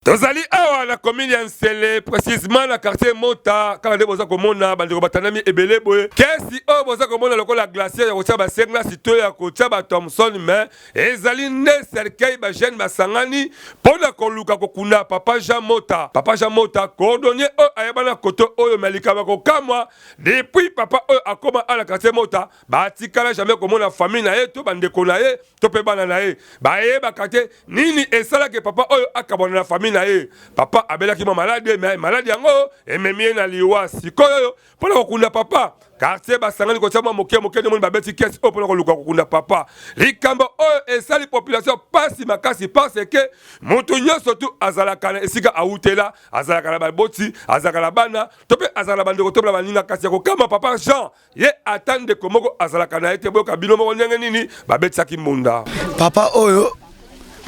Tozali awa na commune ya Nsele, précisément na quartier Mota, quand on boza komona bandeko batanami ebele boye. Kesi o boza komona lokola glacier ya kotia ba sengla sito ya kotia ba Thomson mais ezali ne cercueil ba jeune basangani pona koluka kokuna papa Jean Mota. Papa Jean Mota cordonnier o ayabana koto oyo malika ba kokamwa depuis papa o akoma ala quartier Mota ba tikala jamais komona famille na ye to bandeko na ye to pe bana na ye. Ba ye ba kate nini esala ke papa oyo akabona na famille na ye. Papa abelaki ma malade mais malade yango ememie na liwa sikoyo pona kokunda papa quartier basangani kotia mwa moke de moni babeti kesi o pona koluka kokunda papa likambo oyo esali population pasi makasi parce que mutu nyonso tu azalaka na esika autela azalaka na baboti azalaka na bana to pe azalaka bandeko to baninga kasi ya kokama papa Jean ye atande komoko azalaka na ete boyoka bino moko ndenge nini babetisaki munda papa oyo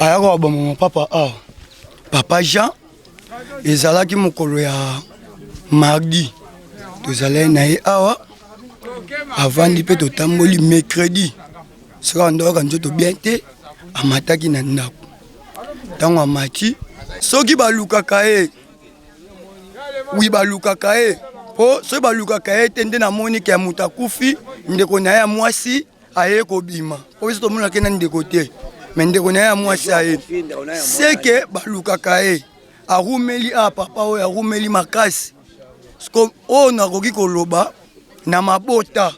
ayako abomo papa Papa Jean, ezalaki mokolo ya mardi. Tozalaki na ye awa avandi pe totamboli mercredi. Soka ndoka nzoto bien te amataki na ndako. Tango amati soki balukaka ye. Oui balukaka ye. Po so balukaka ye tende na moni ke muta kufi ndeko na ya mwasi aye kobima. Po so mona kena ndeko te. Mendeko na ya mwasi aye. Seke balukaka ye. Arumeli a papa oyo arumeli makasi. Sko o na koki koloba na mabota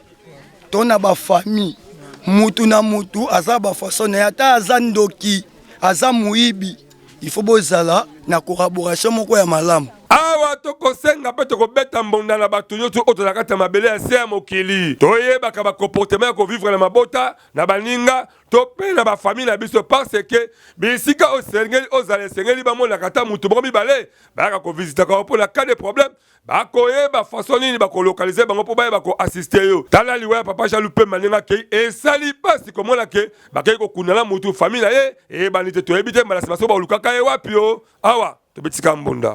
to na ba famille. Mutu na mutu aza ba façon ya ta aza ndoki, aza muibi. Il faut bozala na collaboration moko ya malamu. Awa toko senga pe toko beta mbonda na batu nyoto oto na kata mabele ya se mokili. Toyeba ka ba comportement ko vivre na mabota na baninga to pe na ba famille na biso parce que bisika o sengeli o zale sengeli ba mona kata mutu bomi bale ba ka ko visiter ka pour la cas de problème ba koyeba façon nini ba ko localiser bango po ba ko assister yo. Tala liwa papa Jalupe maninga ke e sali pasi komona ke ba ke ko kunala mutu famille na ye e banite to ebite mbala baso ba lukaka ye wapi yo. Awa to betika mbonda.